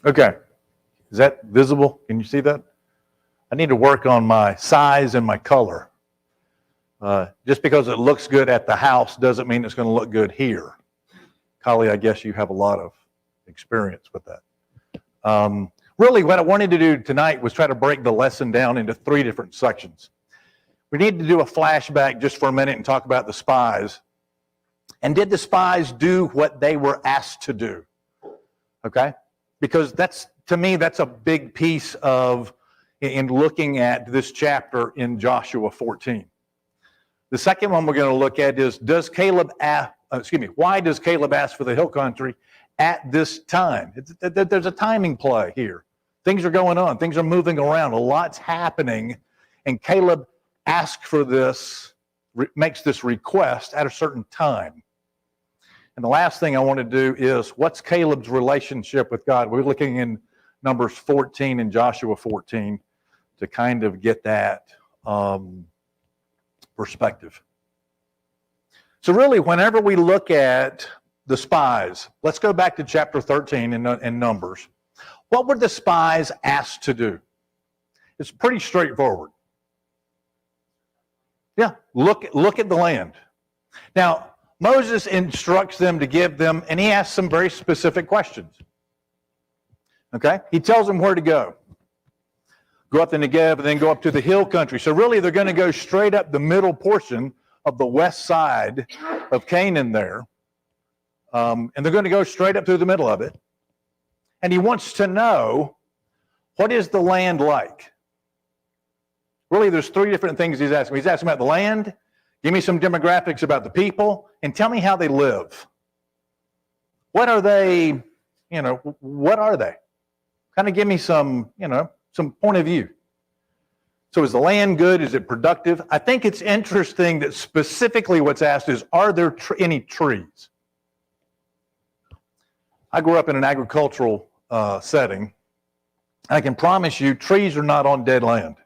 Okay. Is that visible? Can you see that? I need to work on my size and my color. Just because it looks good at the house doesn't mean it's going to look good here. Kali, I guess you have a lot of experience with that. Really, what I wanted to do tonight was try to break the lesson down into 3 different sections. We need to do a flashback just for a minute and talk about the spies. And did the spies do what they were asked to do? Okay? Because to me, that's a big piece of in looking at this chapter in Joshua 14. The second one we're going to look at is, why does Caleb ask for the hill country at this time? There's a timing play here. Things are going on. Things are moving around. A lot's happening. And Caleb asks for this, makes this request at a certain time. And the last thing I want to do is, what's Caleb's relationship with God? We're looking in Numbers 14 and Joshua 14 to kind of get that perspective. So really, whenever we look at the spies, let's go back to chapter 13 in Numbers. What were the spies asked to do? It's pretty straightforward. Yeah, look at the land. Now, Moses instructs them to give them, and he asks some very specific questions. Okay? He tells them where to go. Go up the Negev and then go up to the hill country. So really, they're going to go straight up the middle portion of the west side of Canaan there. And they're going to go straight up through the middle of it. And he wants to know, what is the land like? Really, there's 3 different things he's asking. He's asking about the land, give me some demographics about the people, and tell me how they live. What are they, what are they? Kind of give me some point of view. So is the land good? Is it productive? I think it's interesting that specifically what's asked is, are there any trees? I grew up in an agricultural setting. I can promise you, trees are not on dead land.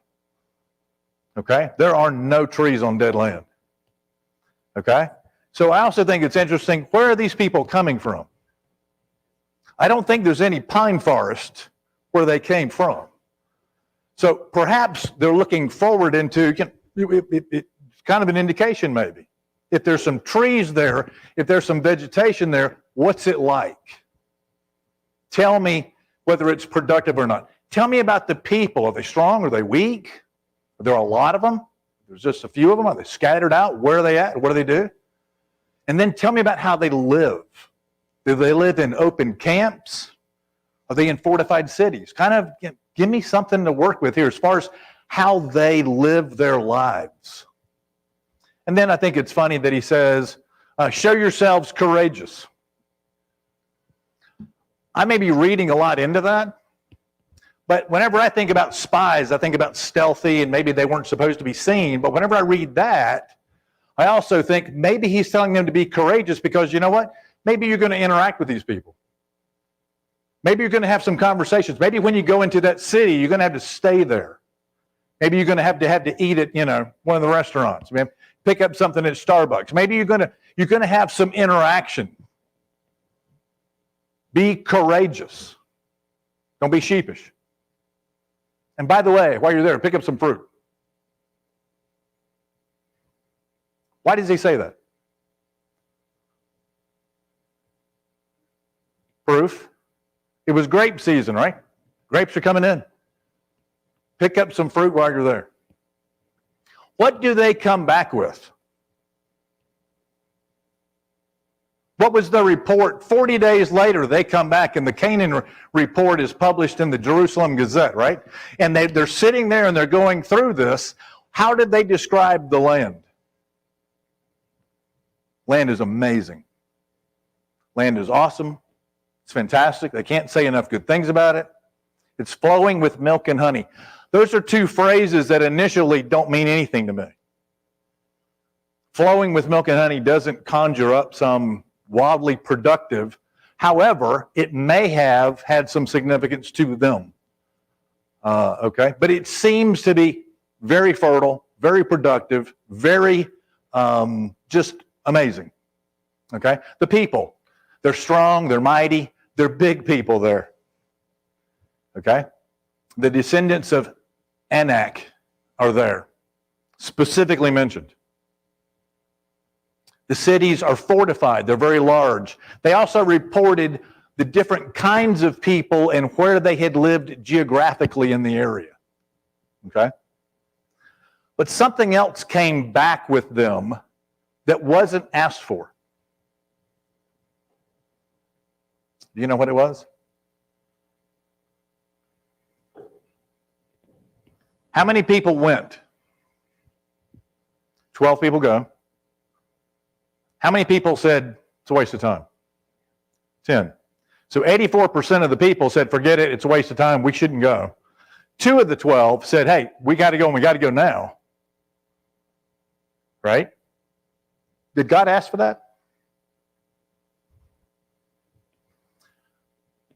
Okay? There are no trees on dead land. Okay? So I also think it's interesting, where are these people coming from? I don't think there's any pine forest where they came from. So perhaps they're looking forward into, it's kind of an indication maybe. If there's some trees there, if there's some vegetation there, what's it like? Tell me whether it's productive or not. Tell me about the people. Are they strong? Are they weak? Are there a lot of them? There's just a few of them. Are they scattered out? Where are they at? What do they do? And then tell me about how they live. Do they live in open camps? Are they in fortified cities? Kind of give me something to work with here as far as how they live their lives. And then I think it's funny that he says, show yourselves courageous. I may be reading a lot into that, but whenever I think about spies, I think about stealthy and maybe they weren't supposed to be seen. But whenever I read that, I also think maybe he's telling them to be courageous because, you know what? Maybe you're going to interact with these people. Maybe you're going to have some conversations. Maybe when you go into that city, you're going to have to stay there. Maybe you're going to have to eat at, one of the restaurants. Maybe pick up something at Starbucks. Maybe you're going to have some interaction. Be courageous. Don't be sheepish. And by the way, while you're there, pick up some fruit. Why does he say that? Proof. It was grape season, right? Grapes are coming in. Pick up some fruit while you're there. What do they come back with? What was the report? 40 days later, they come back, and the Canaan report is published in the Jerusalem Gazette, right? And they're sitting there, and they're going through this. How did they describe the land? Land is amazing. Land is awesome. It's fantastic. They can't say enough good things about it. It's flowing with milk and honey. Those are 2 phrases that initially don't mean anything to me. Flowing with milk and honey doesn't conjure up some wildly productive. However, it may have had some significance to them. Okay? But it seems to be very fertile, very productive, very just amazing. Okay? The people, they're strong, they're mighty, they're big people there. Okay? The descendants of Anak are there, specifically mentioned. The cities are fortified. They're very large. They also reported the different kinds of people and where they had lived geographically in the area. Okay? But something else came back with them that wasn't asked for. Do you know what it was? How many people went? 12 people go. How many people said it's a waste of time? 10. So 84% of the people said, forget it, it's a waste of time, we shouldn't go. 2 of the 12 said, hey, we got to go and we got to go now. Right? Did God ask for that?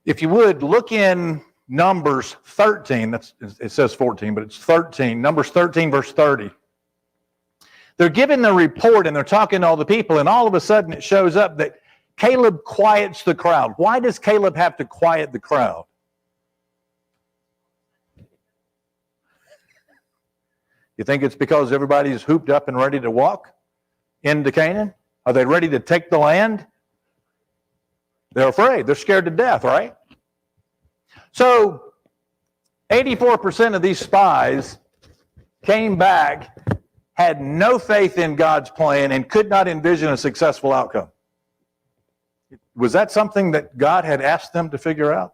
If you would, look in Numbers 13. It says 14, but it's 13. Numbers 13, verse 30. They're giving the report and they're talking to all the people, and all of a sudden it shows up that Caleb quiets the crowd. Why does Caleb have to quiet the crowd? You think it's because everybody's hooped up and ready to walk into Canaan? Are they ready to take the land? They're afraid. They're scared to death, right? So 84% of these spies came back, had no faith in God's plan, and could not envision a successful outcome. Was that something that God had asked them to figure out?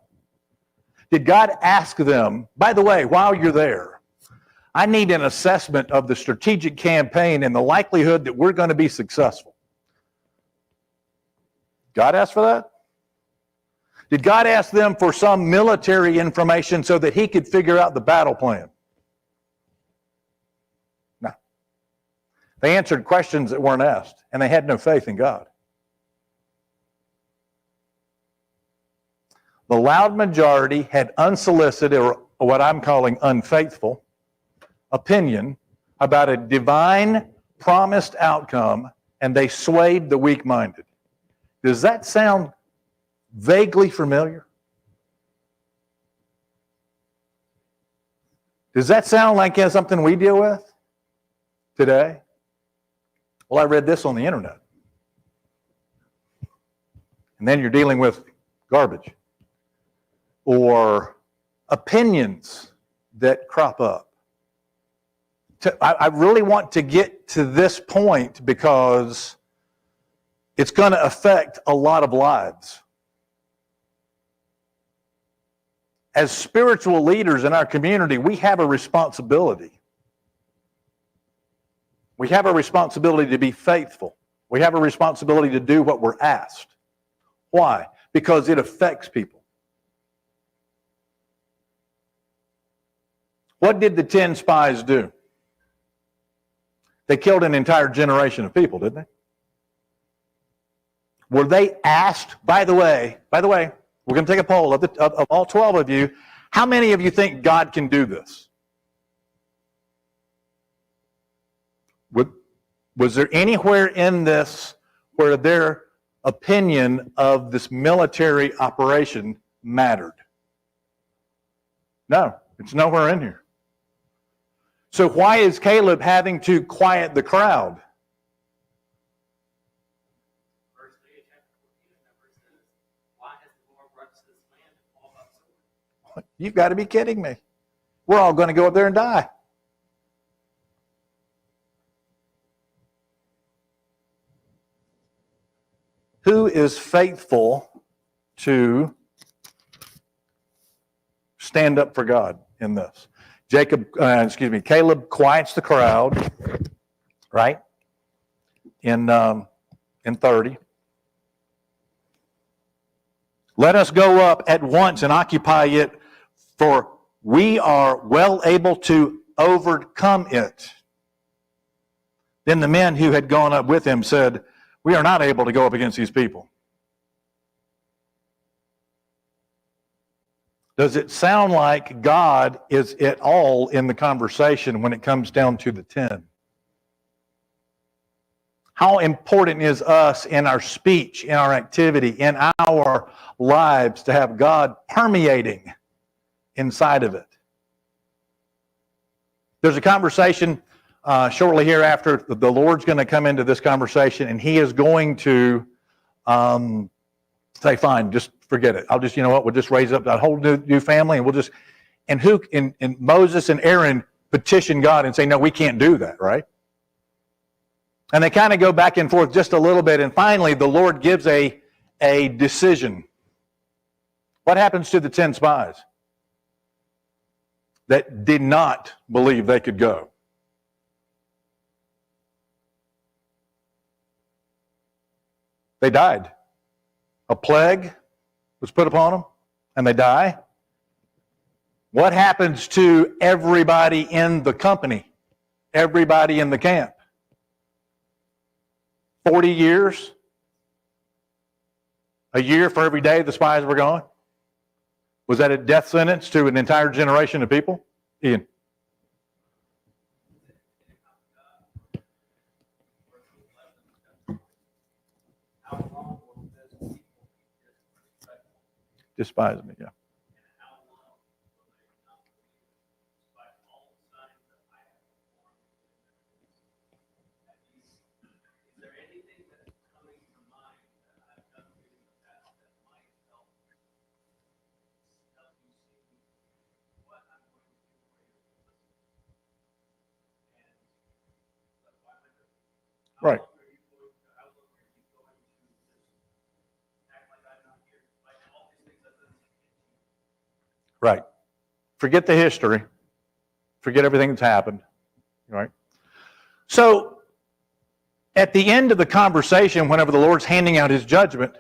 Did God ask them, by the way, while you're there, I need an assessment of the strategic campaign and the likelihood that we're going to be successful? God asked for that? Did God ask them for some military information so that he could figure out the battle plan? No. They answered questions that weren't asked, and they had no faith in God. The loud majority had unsolicited, or what I'm calling unfaithful, opinion about a divine promised outcome, and they swayed the weak-minded. Does that sound vaguely familiar? Does that sound like something we deal with today? Well, I read this on the internet. And then you're dealing with garbage or opinions that crop up. I really want to get to this point because it's going to affect a lot of lives. As spiritual leaders in our community, we have a responsibility. We have a responsibility to be faithful. We have a responsibility to do what we're asked. Why? Because it affects people. What did the 10 spies do? They killed an entire generation of people, didn't they? Were they asked, by the way, we're going to take a poll of all 12 of you, how many of you think God can do this? Was there anywhere in this where their opinion of this military operation mattered? No, it's nowhere in here. So why is Caleb having to quiet the crowd? You've got to be kidding me. We're all going to go up there and die. Who is faithful to stand up for God in this? Caleb quiets the crowd, right? In 30. Let us go up at once and occupy it, for we are well able to overcome it. Then the men who had gone up with him said, we are not able to go up against these people. Does it sound like God is at all in the conversation when it comes down to the 10? How important is us in our speech, in our activity, in our lives to have God permeating inside of it. There's a conversation shortly hereafter. The Lord's going to come into this conversation, and he is going to say, fine, just forget it. I'll just, you know what, we'll just raise up that whole new family, and we'll just, and Moses and Aaron petition God and say, no, we can't do that, right? And they kind of go back and forth just a little bit, and finally the Lord gives a decision. What happens to the 10 spies that did not believe they could go? They died. A plague was put upon them, and they die. What happens to everybody in the company? Everybody in the camp? 40 years? A year for every day the spies were gone? Was that a death sentence to an entire generation of people? Ian. Despise me, yeah. Right. Right. Forget the history. Forget everything that's happened. Right. So, at the end of the conversation, whenever the Lord's handing out his judgment,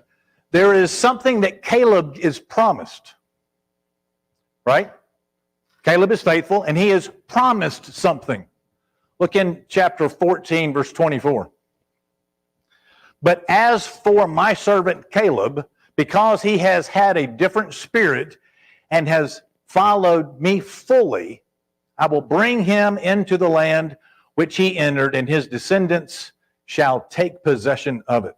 there is something that Caleb is promised. Right? Caleb is faithful, and he is promised something. Look in chapter 14, verse 24. But as for my servant Caleb, because he has had a different spirit and has followed me fully, I will bring him into the land which he entered, and his descendants shall take possession of it.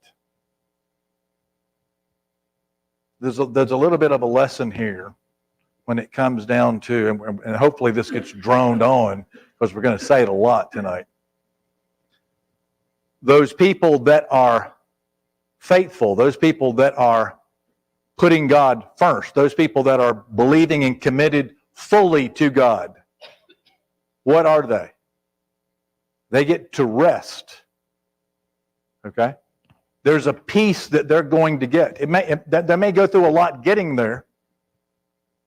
There's a little bit of a lesson here when it comes down to, and hopefully this gets droned on, because we're going to say it a lot tonight. Those people that are faithful, those people that are putting God first, those people that are believing and committed fully to God, what are they? They get to rest. Okay? There's a peace that they're going to get. They may go through a lot getting there.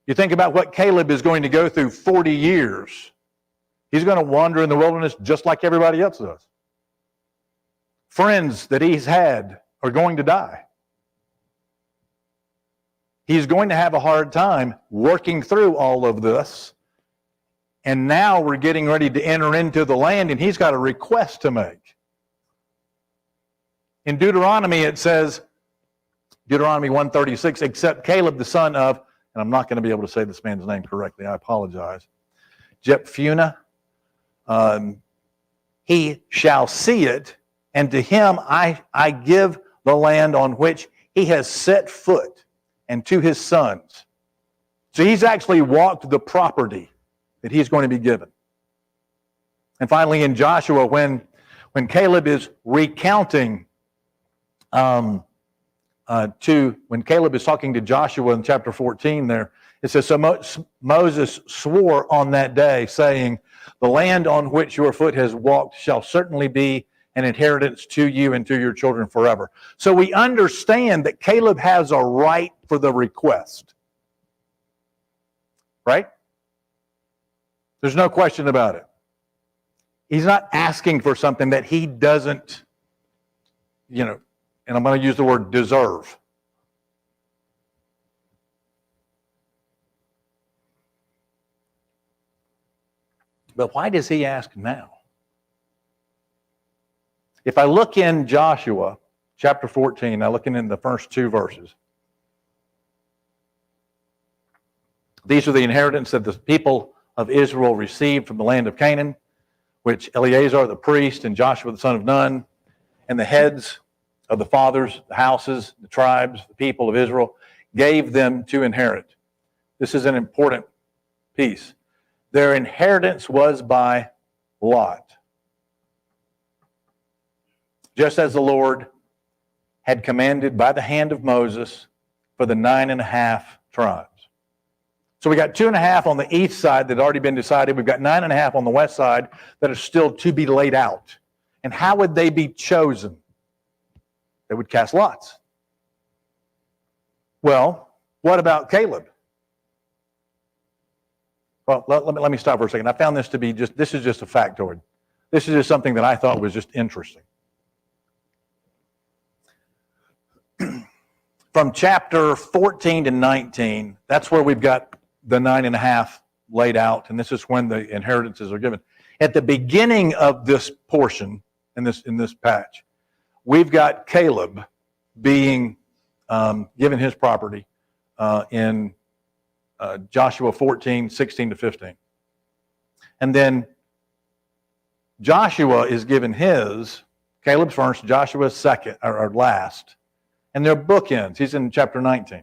You think about what Caleb is going to go through 40 years. He's going to wander in the wilderness just like everybody else does. Friends that he's had are going to die. He's going to have a hard time working through all of this. And now we're getting ready to enter into the land, and he's got a request to make. In Deuteronomy, it says, Deuteronomy 136, except Caleb the son of, and I'm not going to be able to say this man's name correctly, I apologize, Jephunneh, he shall see it, and to him I give the land on which he has set foot, and to his sons. So he's actually walked the property that he's going to be given. And finally in Joshua, when Caleb is recounting when Caleb is talking to Joshua in chapter 14 there, it says, so Moses swore on that day, saying, the land on which your foot has walked shall certainly be an inheritance to you and to your children forever. So we understand that Caleb has a right for the request. Right? There's no question about it. He's not asking for something that he doesn't, and I'm going to use the word deserve. But why does he ask now? If I look in Joshua chapter 14, I look in the first 2 verses. These are the inheritance that the people of Israel received from the land of Canaan, which Eleazar the priest and Joshua the son of Nun and the heads of the fathers, the houses, the tribes, the people of Israel gave them to inherit. This is an important peace. Their inheritance was by lot. Just as the Lord had commanded by the hand of Moses for the 9.5 tribes. So we got 2.5 on the east side that had already been decided. We've got 9.5 on the west side that are still to be laid out. And how would they be chosen? They would cast lots. Well, what about Caleb? Well, let me stop for a second. I found this to be this is just a factoid. This is just something that I thought was just interesting. From chapter 14 to 19, that's where we've got the 9.5 laid out, and this is when the inheritances are given. At the beginning of this portion, in this patch, we've got Caleb being given his property in Joshua 14, 16 to 15. And then Joshua is given his, Caleb's first, Joshua's second, or last. And they're bookends. He's in chapter 19.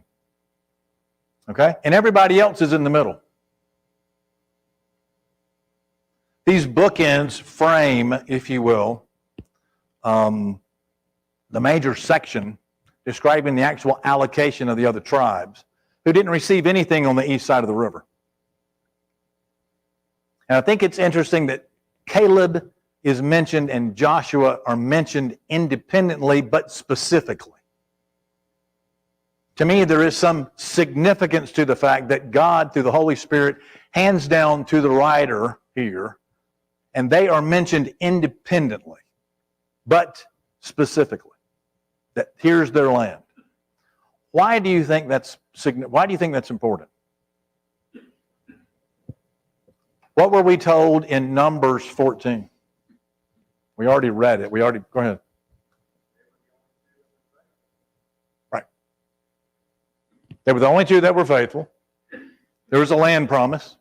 Okay? And everybody else is in the middle. These bookends frame, if you will, the major section describing the actual allocation of the other tribes who didn't receive anything on the east side of the river. And I think it's interesting that Caleb is mentioned and Joshua are mentioned independently but specifically. To me, there is some significance to the fact that God, through the Holy Spirit, hands down to the writer here, and they are mentioned independently, but specifically, that here's their land. Why do you think that's important? What were we told in Numbers 14? We already read it. Go ahead. They were the only two that were faithful. There was a land promise.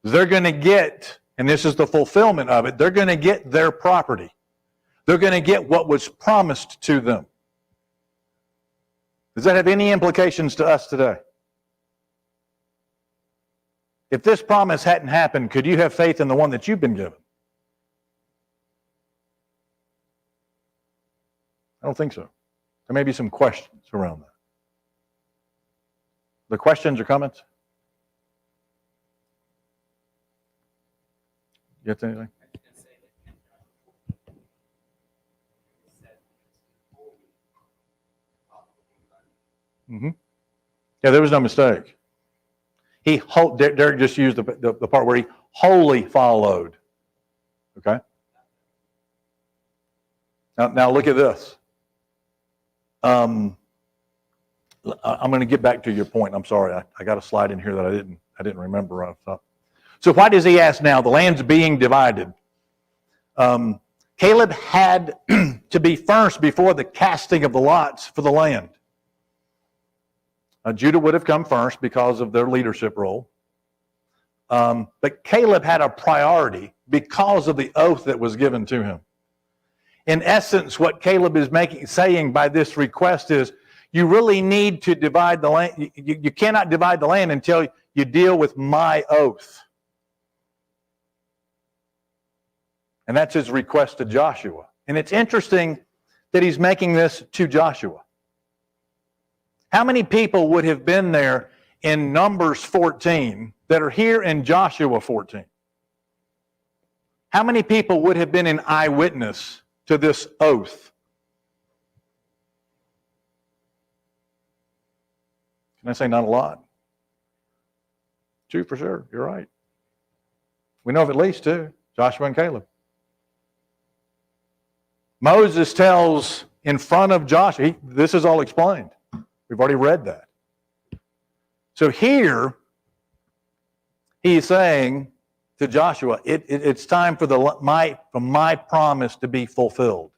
They're going to get, and this is the fulfillment of it, they're going to get their property. They're going to get what was promised to them. Does that have any implications to us today? If this promise hadn't happened, could you have faith in the one that you've been given? I don't think so. There may be some questions around that. The questions or comments? You got anything? Mm-hmm. Yeah, there was no mistake. Derek just used the part where he wholly followed. Okay? Now look at this. I'm going to get back to your point. I'm sorry. I got a slide in here that I didn't remember right off the top. So why does he ask now? The land's being divided. Caleb had to be first before the casting of the lots for the land. Judah would have come first because of their leadership role. But Caleb had a priority because of the oath that was given to him. In essence, what Caleb is saying by this request is, you really need to divide the land. You cannot divide the land until you deal with my oath. And that's his request to Joshua. And it's interesting that he's making this to Joshua. How many people would have been there in Numbers 14 that are here in Joshua 14? How many people would have been an eyewitness to this oath? Can I say not a lot? 2 for sure. You're right. We know of at least 2, Joshua and Caleb. Moses tells in front of Joshua, this is all explained. We've already read that. So here, he's saying to Joshua, it's time for my promise to be fulfilled.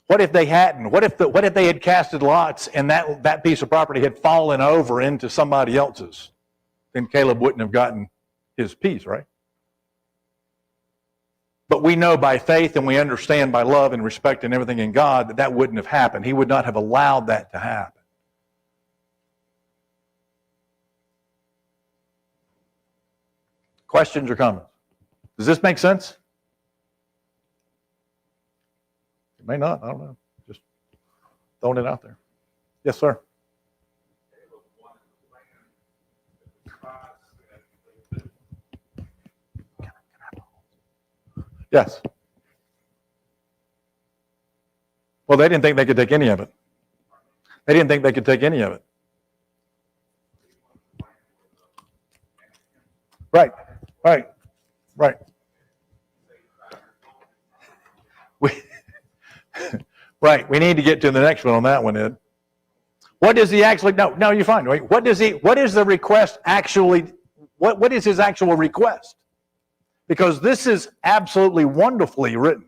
What if they hadn't? What if they had casted lots and that piece of property had fallen over into somebody else's? Then Caleb wouldn't have gotten his piece, right? But we know by faith and we understand by love and respect and everything in God that wouldn't have happened. He would not have allowed that to happen. Questions or comments? Does this make sense? It may not. I don't know. Just throwing it out there. Yes, sir. Yes. Well, they didn't think they could take any of it. They didn't think they could take any of it. Right. Right. We need to get to the next one on that one, Ed. What does he actually, no, you're fine. Wait, what is the request actually, what is his actual request? Because this is absolutely wonderfully written.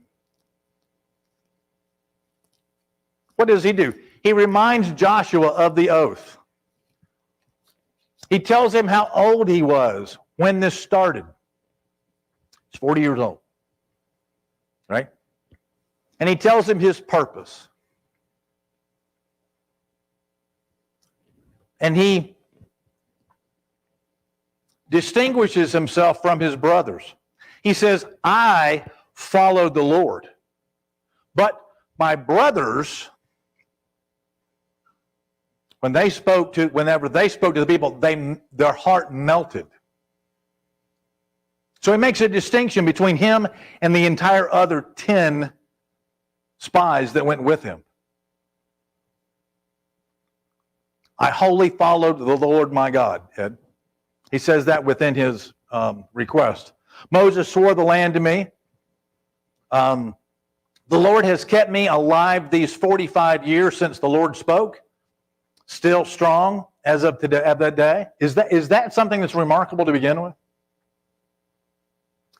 What does he do? He reminds Joshua of the oath. He tells him how old he was when this started. He's 40 years old, right? And he tells him his purpose. And he distinguishes himself from his brothers. He says, I followed the Lord, but my brothers, whenever they spoke to the people, their heart melted. So he makes a distinction between him and the entire other 10 spies that went with him. I wholly followed the Lord my God, Ed. He says that within his request. Moses swore the land to me. The Lord has kept me alive these 45 years since the Lord spoke. Still strong as of today, of that day. Is that something that's remarkable to begin with?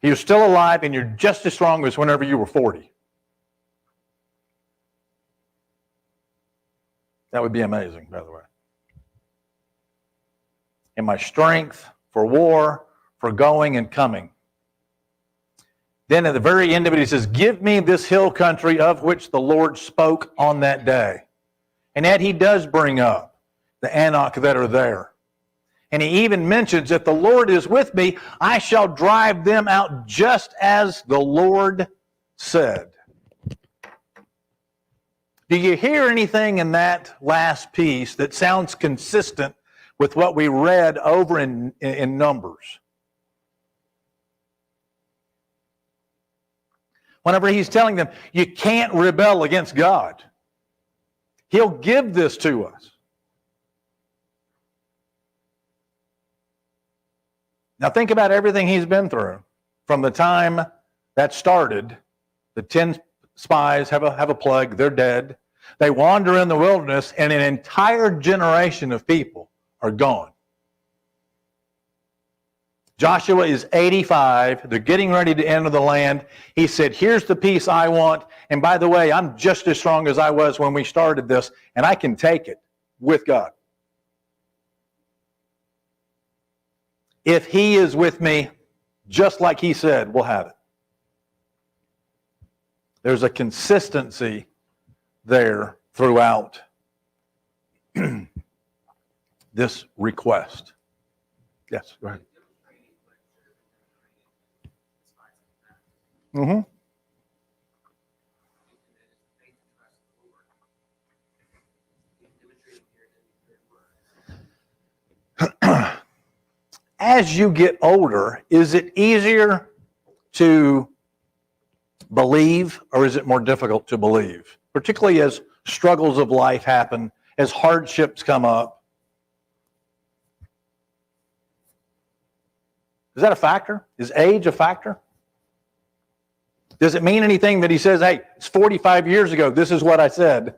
You're still alive and you're just as strong as whenever you were 40. That would be amazing, by the way. And my strength for war, for going and coming. Then at the very end of it, he says, give me this hill country of which the Lord spoke on that day. And yet he does bring up the Anak that are there. And he even mentions, if the Lord is with me, I shall drive them out just as the Lord said. Do you hear anything in that last piece that sounds consistent with what we read over in Numbers? Whenever he's telling them, you can't rebel against God. He'll give this to us. Now think about everything he's been through. From the time that started, the 10 spies have a plague, they're dead. They wander in the wilderness and an entire generation of people are gone. Joshua is 85. They're getting ready to enter the land. He said, here's the peace I want. And by the way, I'm just as strong as I was when we started this, and I can take it with God. If he is with me, just like he said, we'll have it. There's a consistency there throughout this request. Yes, go ahead. Mm-hmm. As you get older, is it easier to believe or is it more difficult to believe? Particularly as struggles of life happen, as hardships come up. Is that a factor? Is age a factor? Does it mean anything that he says, hey, it's 45 years ago, this is what I said.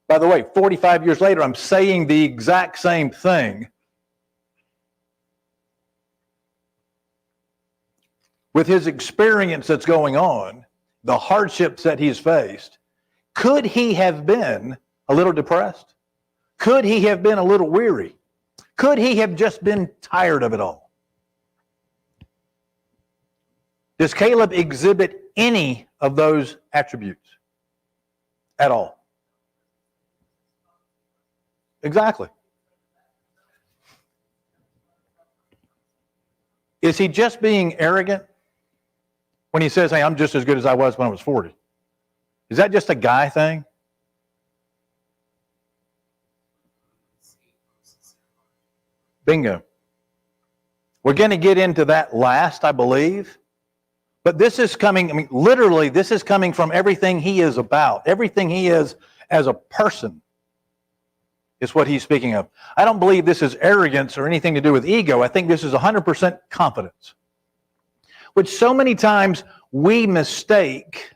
By the way, 45 years later, I'm saying the exact same thing. With his experience that's going on, the hardships that he's faced, could he have been a little depressed? Could he have been a little weary? Could he have just been tired of it all? Does Caleb exhibit any of those attributes at all? Exactly. Is he just being arrogant when he says, hey, I'm just as good as I was when I was 40? Is that just a guy thing? Bingo. We're going to get into that last, I believe. But this is coming, I mean, literally, this is coming from everything he is about. Everything he is as a person is what he's speaking of. I don't believe this is arrogance or anything to do with ego. I think this is 100% confidence, which so many times we mistake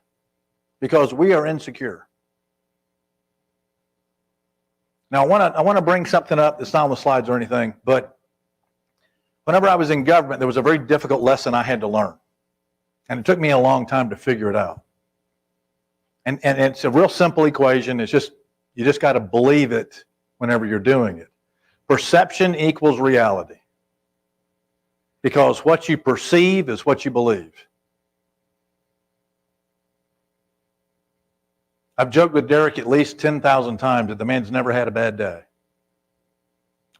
because we are insecure. Now, I want to bring something up that's not on the slides or anything, but whenever I was in government, there was a very difficult lesson I had to learn. And it took me a long time to figure it out. And it's a real simple equation. It's just, you just got to believe it whenever you're doing it. Perception equals reality. Because what you perceive is what you believe. I've joked with Derek at least 10,000 times that the man's never had a bad day.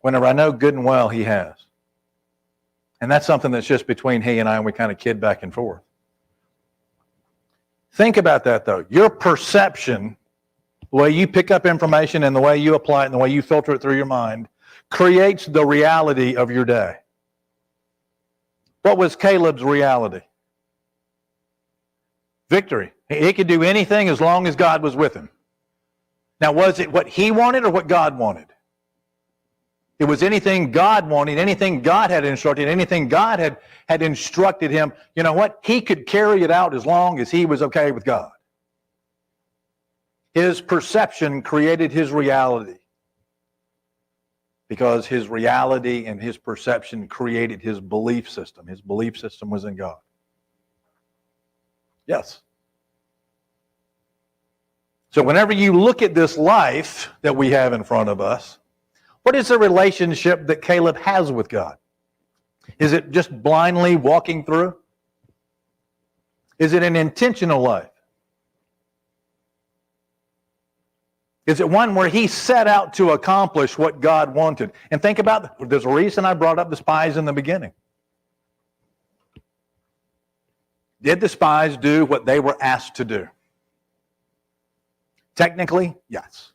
Whenever I know good and well he has. And that's something that's just between he and I, and we kind of kid back and forth. Think about that, though. Your perception, the way you pick up information and the way you apply it and the way you filter it through your mind, creates the reality of your day. What was Caleb's reality? Victory. He could do anything as long as God was with him. Now, was it what he wanted or what God wanted? It was anything God wanted, anything God had instructed, anything God had instructed him. You know what? He could carry it out as long as he was okay with God. His perception created his reality. Because his reality and his perception created his belief system. His belief system was in God. Yes. So whenever you look at this life that we have in front of us, what is the relationship that Caleb has with God? Is it just blindly walking through? Is it an intentional life? Is it one where he set out to accomplish what God wanted? And think about, there's a reason I brought up the spies in the beginning. Did the spies do what they were asked to do? Technically, yes.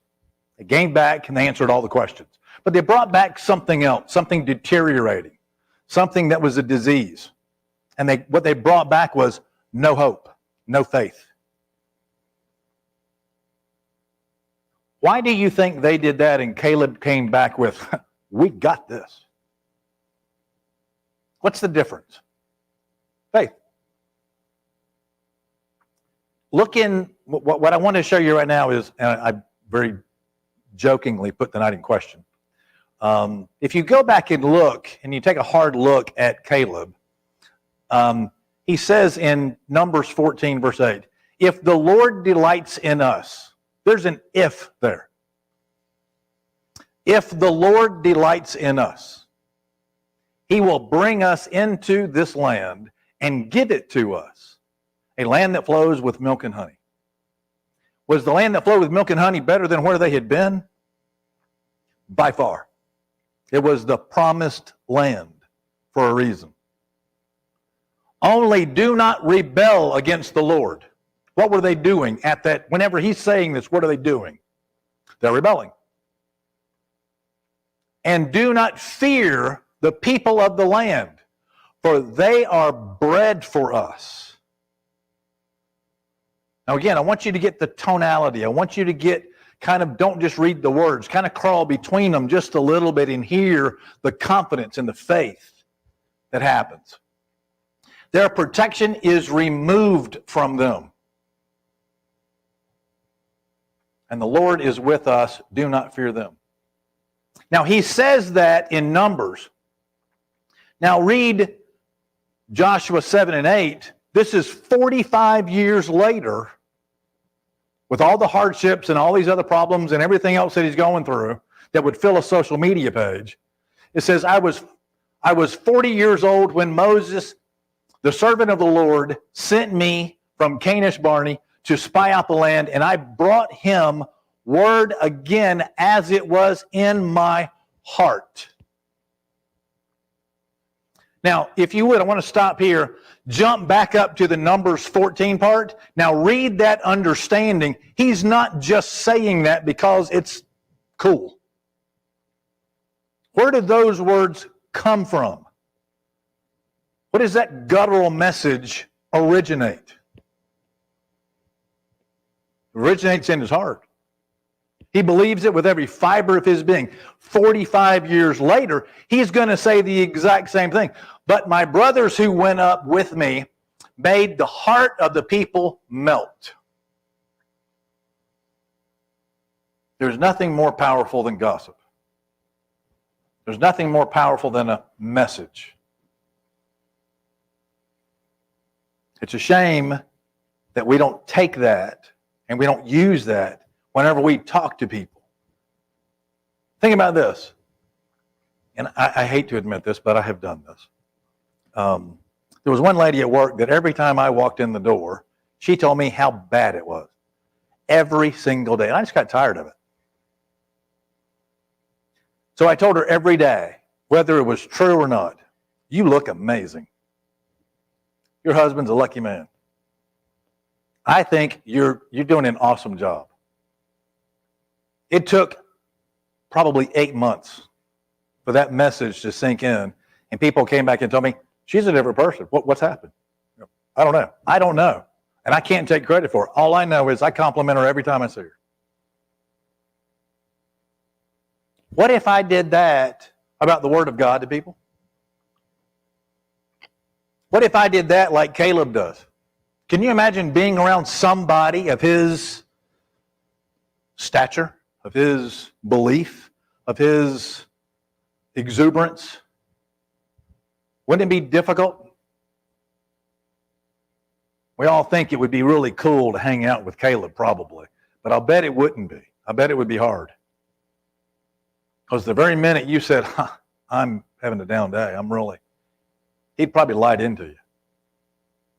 They came back and they answered all the questions. But they brought back something else, something deteriorating, something that was a disease. And what they brought back was no hope, no faith. Why do you think they did that and Caleb came back with, we got this? What's the difference? Faith. Look in, what I want to show you right now is, and I very jokingly put the night in question. If you go back and look, and you take a hard look at Caleb, he says in Numbers 14, verse 8, if the Lord delights in us, there's an if there. If the Lord delights in us, he will bring us into this land and give it to us, a land that flows with milk and honey. Was the land that flowed with milk and honey better than where they had been? By far. It was the promised land for a reason. Only do not rebel against the Lord. What were they doing at that? Whenever he's saying this, what are they doing? They're rebelling. And do not fear the people of the land, for they are bread for us. Now again, I want you to get the tonality. I want you to get don't just read the words, kind of crawl between them just a little bit and hear the confidence and the faith that happens. Their protection is removed from them. And the Lord is with us, do not fear them. Now he says that in Numbers. Now read Joshua 7 and 8. This is 45 years later, with all the hardships and all these other problems and everything else that he's going through that would fill a social media page. It says, I was 40 years old when Moses, the servant of the Lord, sent me from Kadesh Barnea to spy out the land, and I brought him word again as it was in my heart. Now, if you would, I want to stop here, jump back up to the Numbers 14 part. Now read that understanding. He's not just saying that because it's cool. Where did those words come from? What does that guttural message originate? It originates in his heart. He believes it with every fiber of his being. 45 years later, he's going to say the exact same thing. But my brothers who went up with me made the heart of the people melt. There's nothing more powerful than gossip. There's nothing more powerful than a message. It's a shame that we don't take that and we don't use that whenever we talk to people. Think about this. And I hate to admit this, but I have done this. There was one lady at work that every time I walked in the door, she told me how bad it was. Every single day. And I just got tired of it. So I told her every day, whether it was true or not, you look amazing. Your husband's a lucky man. I think you're doing an awesome job. It took probably 8 months for that message to sink in, and people came back and told me, she's a different person. What's happened? I don't know. I don't know. And I can't take credit for it. All I know is I compliment her every time I see her. What if I did that about the Word of God to people? What if I did that like Caleb does? Can you imagine being around somebody of his stature, of his belief, of his exuberance? Wouldn't it be difficult? We all think it would be really cool to hang out with Caleb, probably. But I'll bet it wouldn't be. I bet it would be hard. Because the very minute you said, I'm having a down day, he'd probably lied into you.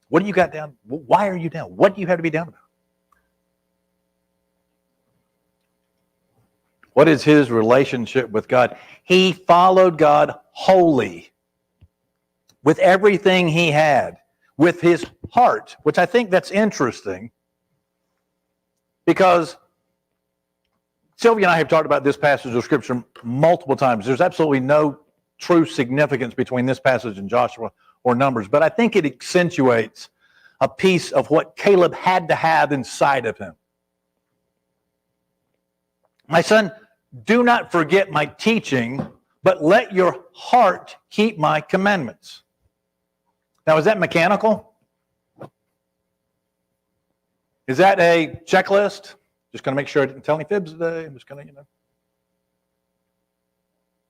What do you got down? Why are you down? What do you have to be down about? What is his relationship with God? He followed God wholly, with everything he had, with his heart, which I think that's interesting, because Sylvia and I have talked about this passage of Scripture multiple times. There's absolutely no true significance between this passage and Joshua or Numbers, but I think it accentuates a piece of what Caleb had to have inside of him. My son, do not forget my teaching, but let your heart keep my commandments. Now, is that mechanical? Is that a checklist? Just going to make sure I didn't tell any fibs today. I'm just going to,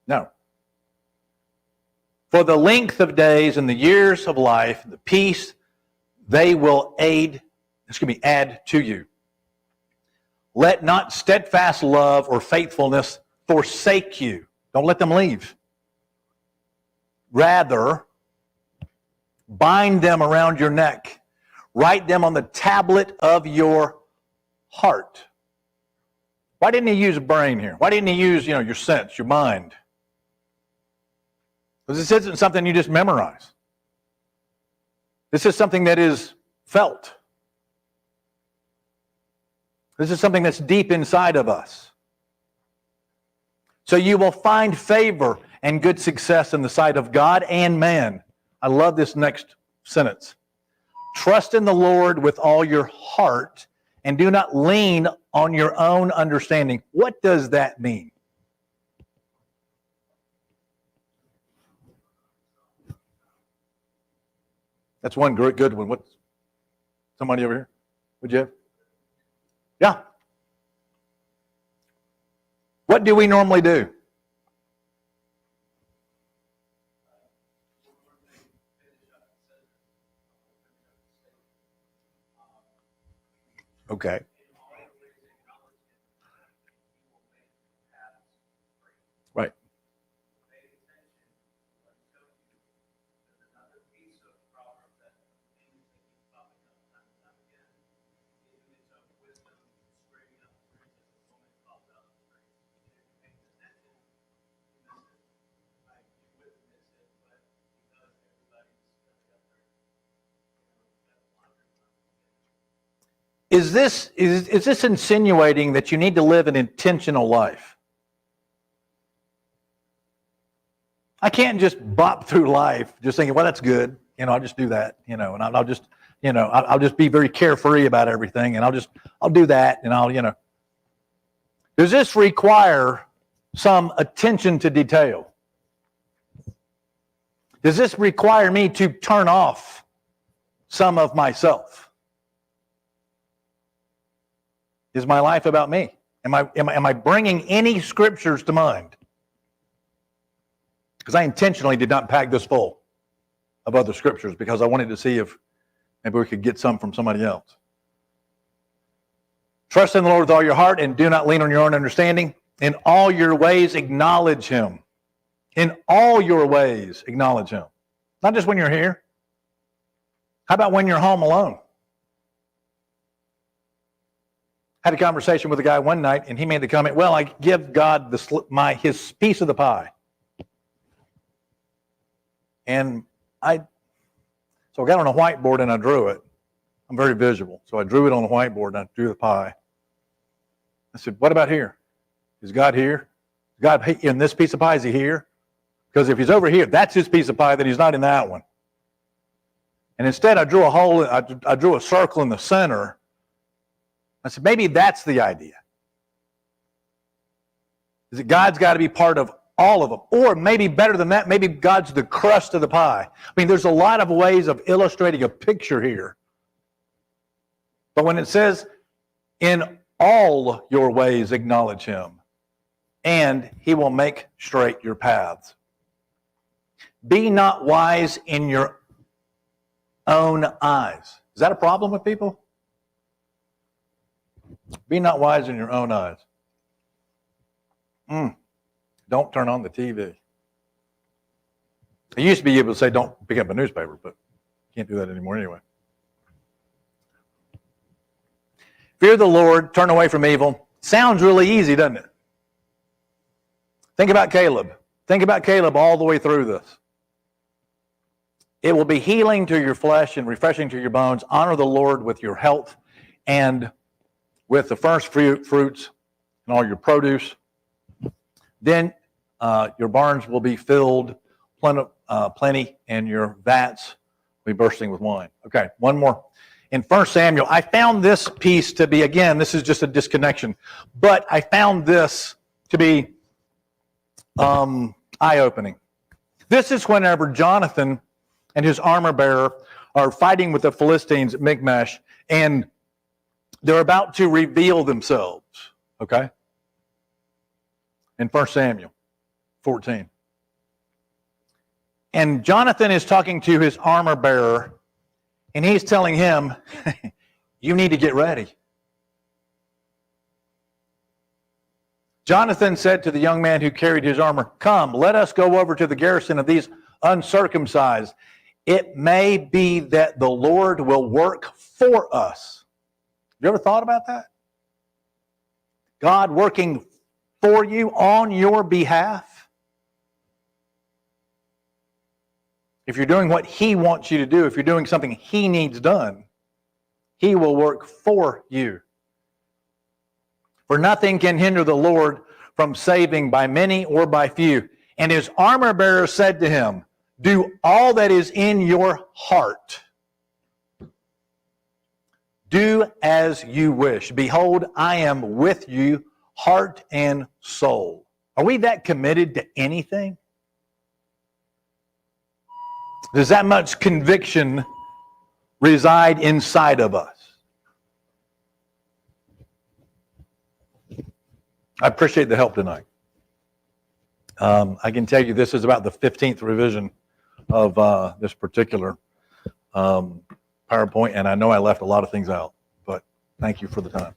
No. For the length of days and the years of life, the peace they will add to you. Let not steadfast love or faithfulness forsake you. Don't let them leave. Rather, bind them around your neck. Write them on the tablet of your heart. Why didn't he use brain here? Why didn't he use, your sense, your mind? Because this isn't something you just memorize. This is something that is felt. This is something that's deep inside of us. So you will find favor and good success in the sight of God and man. I love this next sentence. Trust in the Lord with all your heart and do not lean on your own understanding. What does that mean? That's one good one. What? Somebody over here? Would you have? Yeah. What do we normally do? Okay. Right. is this insinuating that you need to live an intentional life? I can't just bop through life just thinking, well, that's good. I'll just do that, and I'll just, I'll just be very carefree about everything, and I'll do that, and I'll. Does this require some attention to detail? Does this require me to turn off some of myself? Is my life about me? Am I bringing any scriptures to mind? Because I intentionally did not pack this full of other scriptures because I wanted to see if maybe we could get some from somebody else. Trust in the Lord with all your heart and do not lean on your own understanding. In all your ways, acknowledge Him. In all your ways, acknowledge Him. Not just when you're here. How about when you're home alone? I had a conversation with a guy one night, and he made the comment, well, I give God his piece of the pie. And so I got on a whiteboard and I drew it. I'm very visual. So I drew it on the whiteboard and I drew the pie. I said, what about here? Is God here? Is God in this piece of pie? Is He here? Because if He's over here, that's His piece of pie, then He's not in that one. And instead I drew a hole, I drew a circle in the center. I said, maybe that's the idea. Is that God's got to be part of all of them. Or maybe better than that, maybe God's the crust of the pie. I mean, there's a lot of ways of illustrating a picture here. But when it says, in all your ways acknowledge Him, and He will make straight your paths. Be not wise in your own eyes. Is that a problem with people? Be not wise in your own eyes. Don't turn on the TV. I used to be able to say don't pick up a newspaper, but can't do that anymore anyway. Fear the Lord, turn away from evil. Sounds really easy, doesn't it? Think about Caleb. Think about Caleb all the way through this. It will be healing to your flesh and refreshing to your bones. Honor the Lord with your health and with the first fruits and all your produce. Then your barns will be filled plenty, and your vats will be bursting with wine. Okay, one more. In 1 Samuel, I found this piece to be, again, this is just a disconnection, but I found this to be eye-opening. This is whenever Jonathan and his armor bearer are fighting with the Philistines at Michmash, and they're about to reveal themselves, okay? In 1 Samuel 14. And Jonathan is talking to his armor bearer, and he's telling him, you need to get ready. Jonathan said to the young man who carried his armor, come, let us go over to the garrison of these uncircumcised. It may be that the Lord will work for us. You ever thought about that? God working for you on your behalf? If you're doing what He wants you to do, if you're doing something He needs done, He will work for you. For nothing can hinder the Lord from saving by many or by few. And his armor bearer said to him, do all that is in your heart. Do as you wish. Behold, I am with you, heart and soul. Are we that committed to anything? Does that much conviction reside inside of us? I appreciate the help tonight. I can tell you this is about the 15th revision of this particular PowerPoint, and I know I left a lot of things out, but thank you for the time.